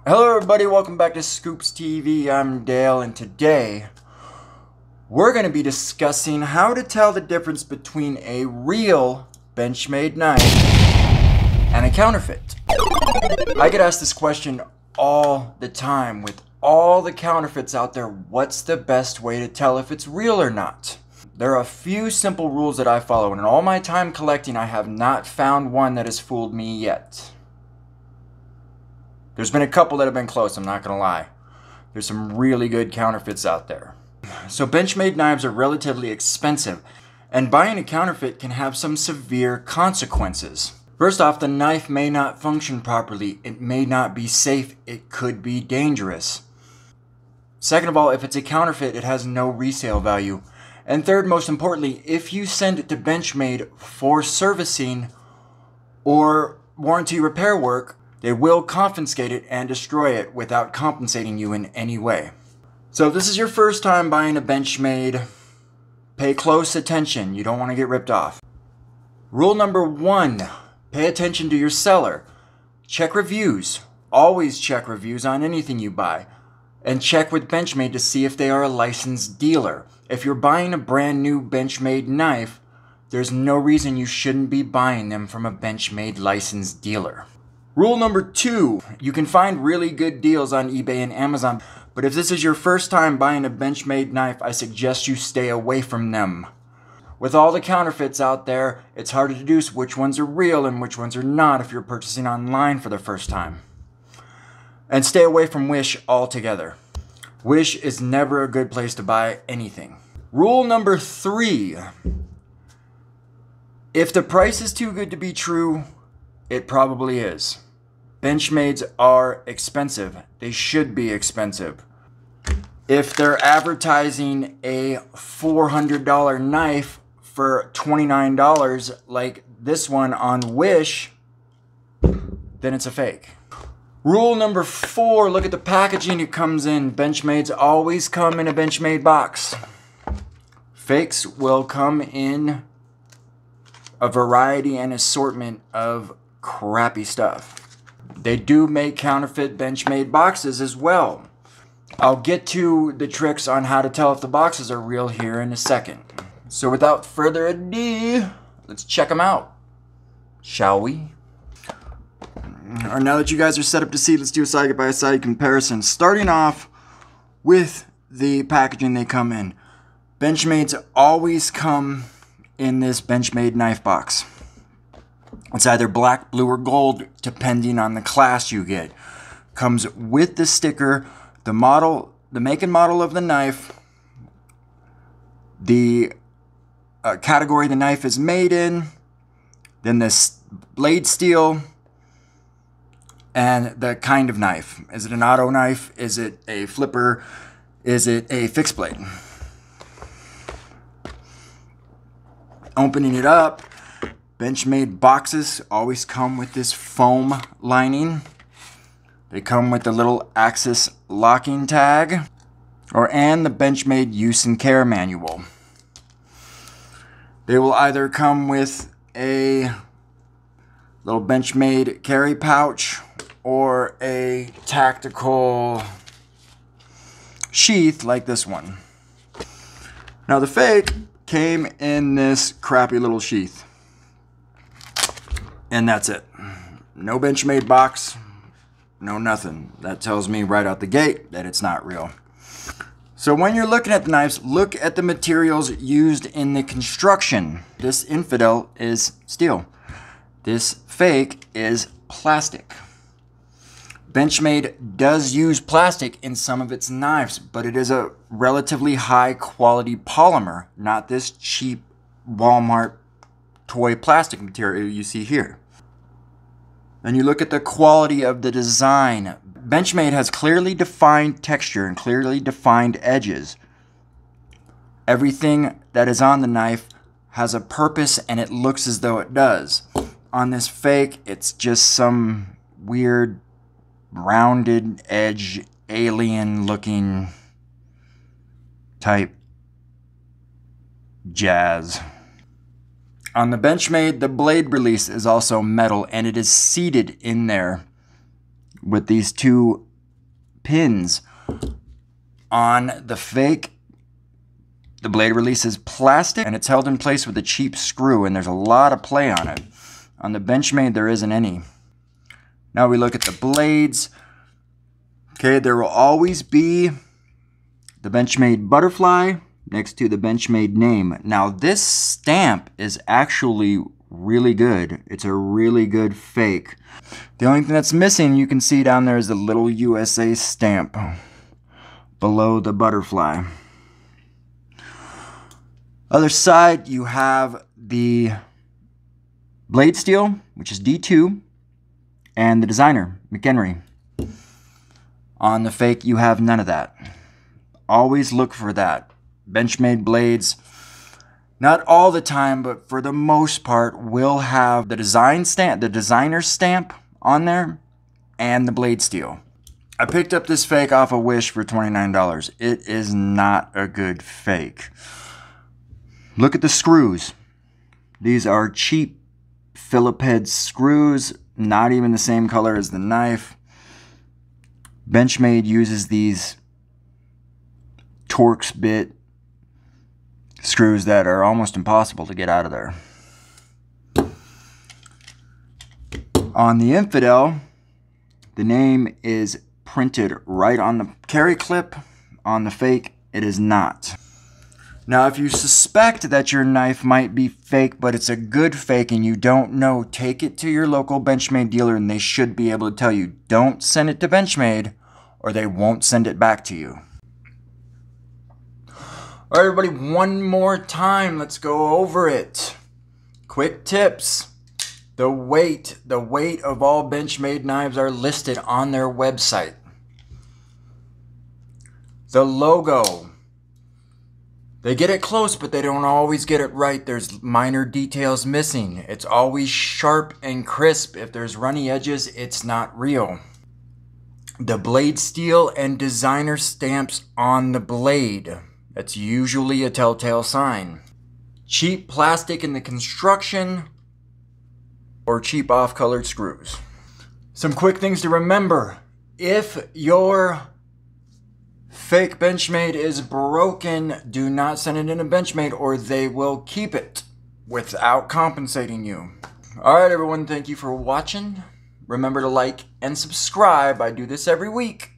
Hello everybody, welcome back to Scoops TV. I'm Dale, and today we're going to be discussing how to tell the difference between a real Benchmade knife and a counterfeit. I get asked this question all the time. With all the counterfeits out there, what's the best way to tell if it's real or not? There are a few simple rules that I follow, and in all my time collecting, I have not found one that has fooled me yet. There's been a couple that have been close, I'm not going to lie. There's some really good counterfeits out there. So Benchmade knives are relatively expensive, and buying a counterfeit can have some severe consequences. First off, the knife may not function properly. It may not be safe. It could be dangerous. Second of all, if it's a counterfeit, it has no resale value. And third, most importantly, if you send it to Benchmade for servicing or warranty repair work, they will confiscate it and destroy it without compensating you in any way. So if this is your first time buying a Benchmade, pay close attention. You don't want to get ripped off. Rule number 1, pay attention to your seller. Check reviews. Always check reviews on anything you buy. And check with Benchmade to see if they are a licensed dealer. If you're buying a brand new Benchmade knife, there's no reason you shouldn't be buying them from a Benchmade licensed dealer. Rule number 2, you can find really good deals on eBay and Amazon, but if this is your first time buying a Benchmade knife, I suggest you stay away from them. With all the counterfeits out there, it's hard to deduce which ones are real and which ones are not if you're purchasing online for the first time. And stay away from Wish altogether. Wish is never a good place to buy anything. Rule number 3, if the price is too good to be true, it probably is. Benchmades are expensive. They should be expensive. If they're advertising a $400 knife for $29 like this one on Wish, then it's a fake. Rule number 4, look at the packaging it comes in. Benchmades always come in a Benchmade box. Fakes will come in a variety and assortment of crappy stuff. They do make counterfeit Benchmade boxes as well. I'll get to the tricks on how to tell if the boxes are real here in a second. So without further ado, let's check them out, shall we? Or now that you guys are set up to see, let's do a side-by-side comparison. Starting off with the packaging they come in. Benchmades always come in this Benchmade knife box. It's either black, blue, or gold, depending on the class you get. Comes with the sticker, the model, the make and model of the knife, the category the knife is made in, then the blade steel, and the kind of knife. Is it an auto knife? Is it a flipper? Is it a fixed blade? Opening it up, Benchmade boxes always come with this foam lining. They come with the little axis locking tag, and the Benchmade use and care manual. They will either come with a little Benchmade carry pouch or a tactical sheath like this one. Now the fake came in this crappy little sheath. And that's it. No Benchmade box, no nothing. That tells me right out the gate that it's not real. So when you're looking at the knives, look at the materials used in the construction. This infidel is steel. This fake is plastic. Benchmade does use plastic in some of its knives, but it is a relatively high quality polymer, not this cheap Walmart toy plastic material you see here. And you look at the quality of the design. Benchmade has clearly defined texture and clearly defined edges. Everything that is on the knife has a purpose, and it looks as though it does. On this fake, it's just some weird rounded edge alien looking type jazz. On the Benchmade, the blade release is also metal, and it is seated in there with these two pins. On the fake, the blade release is plastic and it's held in place with a cheap screw, and there's a lot of play on it. On the Benchmade, there isn't any. Now we look at the blades. Okay, there will always be the Benchmade butterfly next to the Benchmade name. Now this stamp is actually really good. It's a really good fake. The only thing that's missing, you can see down there, is the little USA stamp below the butterfly. Other side, you have the blade steel, which is D2, and the designer, McHenry. On the fake, you have none of that. Always look for that. Benchmade blades, not all the time, but for the most part, will have the design stamp, the designer stamp on there, and the blade steel. I picked up this fake off of Wish for $29. It is not a good fake. Look at the screws. These are cheap Phillip head screws, not even the same color as the knife. Benchmade uses these Torx bit screws that are almost impossible to get out of there. On the Infidel, the name is printed right on the carry clip. On the fake, it is not. Now, if you suspect that your knife might be fake, but it's a good fake and you don't know, take it to your local Benchmade dealer and they should be able to tell you. Don't send it to Benchmade or they won't send it back to you. All right, everybody, one more time. Let's go over it. Quick tips. The weight of all Benchmade knives are listed on their website. The logo. They get it close, but they don't always get it right. There's minor details missing. It's always sharp and crisp. If there's runny edges, it's not real. The blade steel and designer stamps on the blade. That's usually a telltale sign. Cheap plastic in the construction or cheap off-colored screws. Some quick things to remember. If your fake Benchmade is broken, do not send it in a Benchmade or they will keep it without compensating you. Alright everyone, thank you for watching. Remember to like and subscribe. I do this every week.